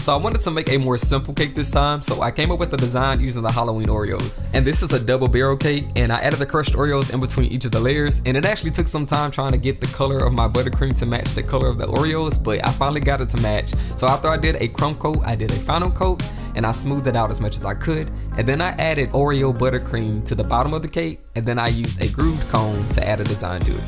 So I wanted to make a more simple cake this time, so I came up with the design using the Halloween Oreos. And this is a double barrel cake, and I added the crushed Oreos in between each of the layers, and it actually took some time trying to get the color of my buttercream to match the color of the Oreos, but I finally got it to match. So after I did a crumb coat, I did a final coat, and I smoothed it out as much as I could, and then I added Oreo buttercream to the bottom of the cake, and then I used a grooved cone to add a design to it.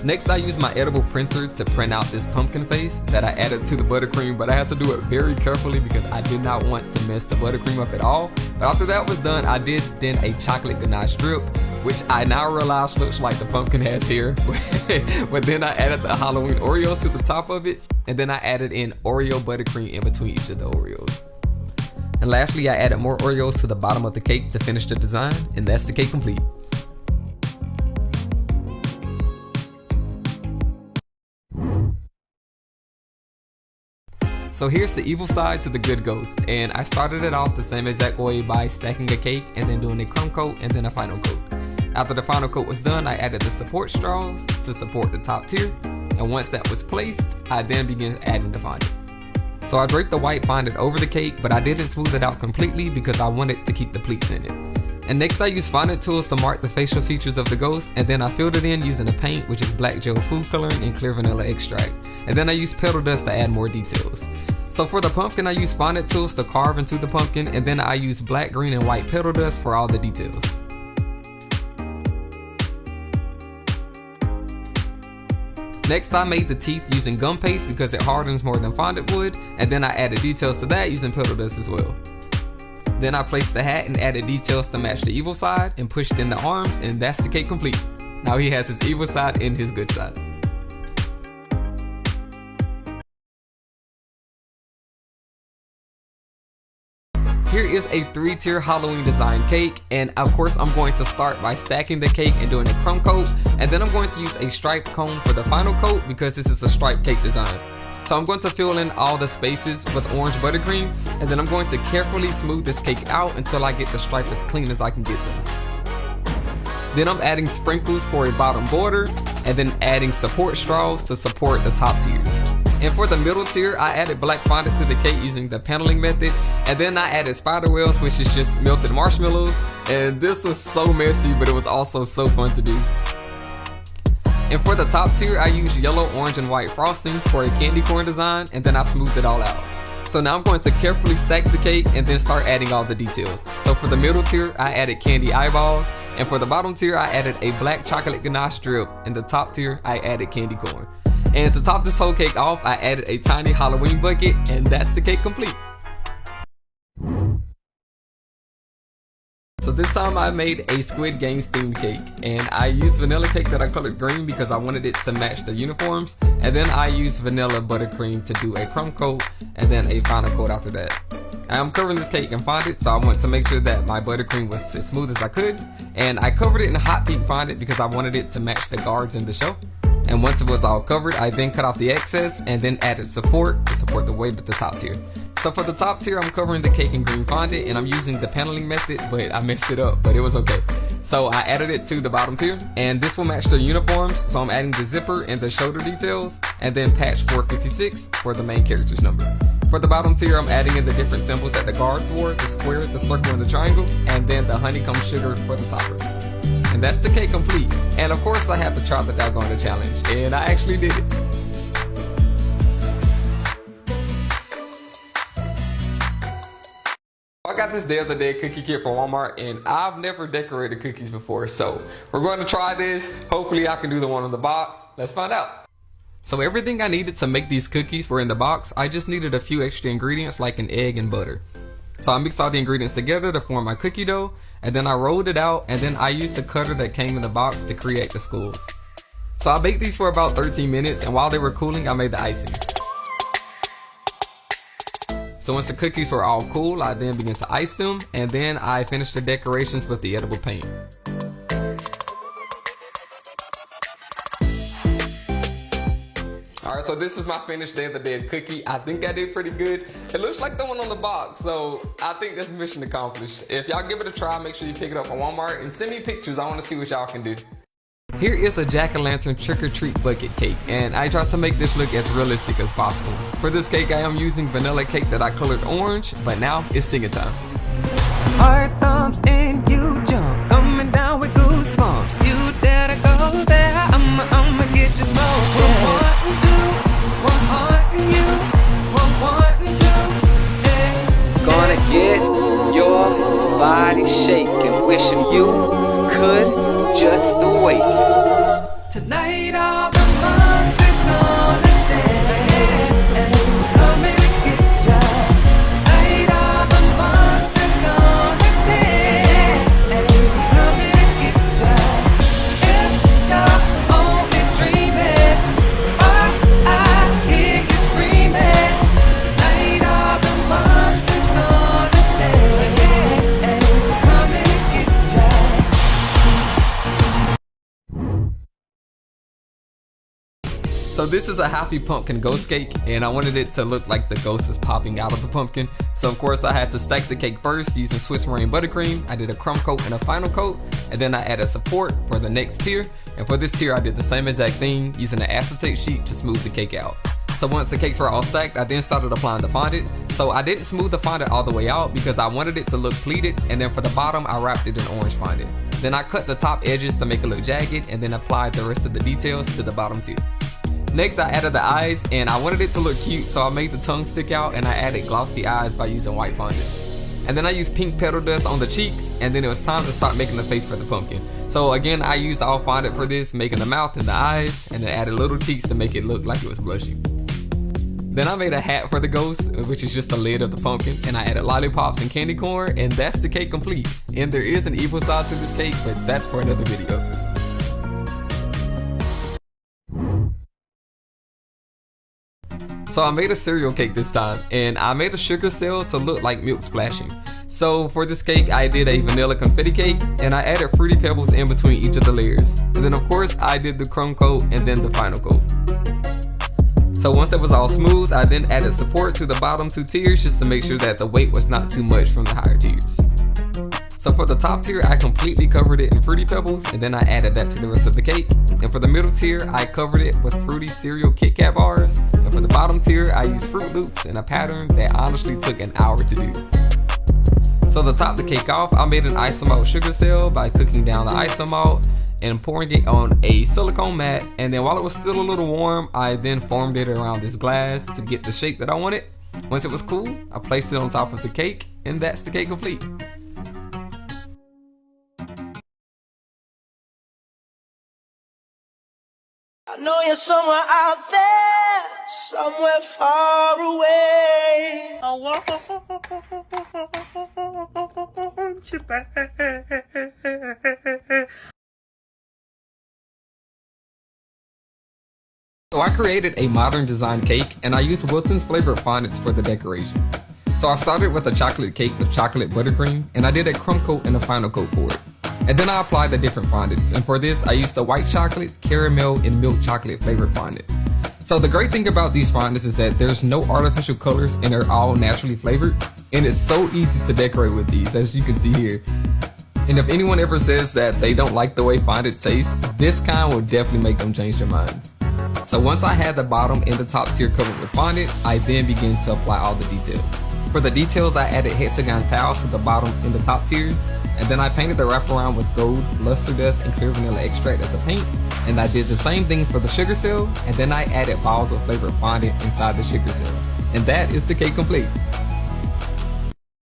Next, I used my edible printer to print out this pumpkin face that I added to the buttercream, but I had to do it very carefully because I did not want to mess the buttercream up at all. But after that was done, I did then a chocolate ganache strip, which I now realize looks like the pumpkin has here. But then I added the Halloween Oreos to the top of it, and then I added in Oreo buttercream in between each of the Oreos. And lastly, I added more Oreos to the bottom of the cake to finish the design, and that's the cake complete. So here's the evil side to the good ghost, and I started it off the same exact way by stacking a cake and then doing a crumb coat and then a final coat. After the final coat was done, I added the support straws to support the top tier, and once that was placed, I then began adding the fondant. So I draped the white fondant over the cake, but I didn't smooth it out completely because I wanted to keep the pleats in it. And next I used fondant tools to mark the facial features of the ghost, and then I filled it in using a paint, which is black gel food coloring and clear vanilla extract. And then I used petal dust to add more details. So for the pumpkin, I used fondant tools to carve into the pumpkin, and then I used black, green, and white petal dust for all the details. Next, I made the teeth using gum paste because it hardens more than fondant would, and then I added details to that using petal dust as well. Then I placed the hat and added details to match the evil side and pushed in the arms, and that's the cake complete. Now he has his evil side and his good side. Here is a 3-tier Halloween design cake, and of course I'm going to start by stacking the cake and doing a crumb coat, and then I'm going to use a striped cone for the final coat because this is a striped cake design. So I'm going to fill in all the spaces with orange buttercream, and then I'm going to carefully smooth this cake out until I get the stripe as clean as I can get them. Then I'm adding sprinkles for a bottom border, and then adding support straws to support the top tiers. And for the middle tier, I added black fondant to the cake using the paneling method, and then I added spider webs, which is just melted marshmallows, and this was so messy, but it was also so fun to do. And for the top tier, I used yellow, orange, and white frosting for a candy corn design, and then I smoothed it all out. So now I'm going to carefully stack the cake and then start adding all the details. So for the middle tier, I added candy eyeballs, and for the bottom tier, I added a black chocolate ganache strip, and the top tier, I added candy corn. And to top this whole cake off, I added a tiny Halloween bucket, and that's the cake complete. So this time I made a Squid Games themed cake, and I used vanilla cake that I colored green because I wanted it to match the uniforms, and then I used vanilla buttercream to do a crumb coat and then a final coat after that. I am covering this cake in fondant, so I want to make sure that my buttercream was as smooth as I could, and I covered it in hot pink fondant because I wanted it to match the guards in the show. And once it was all covered, I then cut off the excess and then added support to support the weight of the top tier. So for the top tier, I'm covering the cake in green fondant, and I'm using the paneling method, but I messed it up, but it was okay. So I added it to the bottom tier, and this will match their uniforms, so I'm adding the zipper and the shoulder details, and then patch 456 for the main character's number. For the bottom tier, I'm adding in the different symbols that the guards wore, the square, the circle, and the triangle, and then the honeycomb sugar for the topper. And that's the cake complete. And of course I had to try the doggone challenge, and I actually did it. I got this Day of the Dead cookie kit from Walmart, and I've never decorated cookies before, so we're going to try this. Hopefully I can do the one in the box. Let's find out. So everything I needed to make these cookies were in the box. I just needed a few extra ingredients like an egg and butter. So I mixed all the ingredients together to form my cookie dough, and then I rolled it out, and then I used the cutter that came in the box to create the skulls. So I baked these for about 13 minutes, and while they were cooling, I made the icing. So once the cookies were all cool, I then began to ice them, and then I finished the decorations with the edible paint. Alright, so this is my finished Day of the Dead cookie. I think I did pretty good. It looks like the one on the box, so I think that's mission accomplished. If y'all give it a try, make sure you pick it up from Walmart and send me pictures. I want to see what y'all can do. Here is a jack-o'-lantern trick-or-treat bucket cake, and I tried to make this look as realistic as possible. For this cake, I am using vanilla cake that I colored orange, but now it's singing time. Hard thumbs and you jump, coming down with goosebumps. You dare to go there, I'ma get your soul. We're wanting to, we're haunting you, we're wanting to. Gonna get your body shaking, wishing you could just wait. Tonight all the monsters gonna dance. We're coming to get ya. Tonight all the monsters gonna dance. We're coming to get ya. If you're only dreaming, or I hear you screaming. Tonight all the monsters gonna dance. We're coming to get ya. So this is a happy pumpkin ghost cake, and I wanted it to look like the ghost is popping out of the pumpkin. So of course I had to stack the cake first using Swiss meringue buttercream. I did a crumb coat and a final coat, and then I added support for the next tier. And for this tier I did the same exact thing using an acetate sheet to smooth the cake out. So once the cakes were all stacked, I then started applying the fondant. So I didn't smooth the fondant all the way out because I wanted it to look pleated, and then for the bottom I wrapped it in orange fondant. Then I cut the top edges to make it look jagged, and then applied the rest of the details to the bottom tier. Next I added the eyes, and I wanted it to look cute, so I made the tongue stick out and I added glossy eyes by using white fondant. And then I used pink petal dust on the cheeks, and then it was time to start making the face for the pumpkin. So again I used all fondant for this, making the mouth and the eyes, and then added little cheeks to make it look like it was blushing. Then I made a hat for the ghost, which is just the lid of the pumpkin, and I added lollipops and candy corn, and that's the cake complete. And there is an evil side to this cake, but that's for another video. So I made a cereal cake this time, and I made a sugar cell to look like milk splashing. So for this cake I did a vanilla confetti cake, and I added fruity pebbles in between each of the layers. And then of course I did the crumb coat and then the final coat. So once it was all smooth, I then added support to the bottom two tiers just to make sure that the weight was not too much from the higher tiers. So for the top tier, I completely covered it in Fruity Pebbles, and then I added that to the rest of the cake. And for the middle tier, I covered it with Fruity Cereal Kit Kat bars. And for the bottom tier, I used Fruit Loops in a pattern that honestly took an hour to do. So to top the cake off, I made an isomalt sugar cell by cooking down the isomalt and pouring it on a silicone mat. And then while it was still a little warm, I then formed it around this glass to get the shape that I wanted. Once it was cool, I placed it on top of the cake, and that's the cake complete. I know you're somewhere out there, somewhere far away. I want you back. So I created a modern design cake, and I used Wilton's flavored fondants for the decorations. So I started with a chocolate cake with chocolate buttercream, and I did a crumb coat and a final coat for it. And then I applied the different fondants, and for this I used the white chocolate, caramel, and milk chocolate flavored fondants. So the great thing about these fondants is that there's no artificial colors and they're all naturally flavored, and it's so easy to decorate with these, as you can see here. And if anyone ever says that they don't like the way fondant tastes, this kind will definitely make them change their minds. So once I had the bottom and the top tier covered with fondant, I then began to apply all the details. For the details, I added hexagon tiles to the bottom and the top tiers, and then I painted the wraparound with gold, luster dust, and clear vanilla extract as a paint. And I did the same thing for the sugar cell, and then I added balls of flavored fondant inside the sugar cell. And that is the cake complete.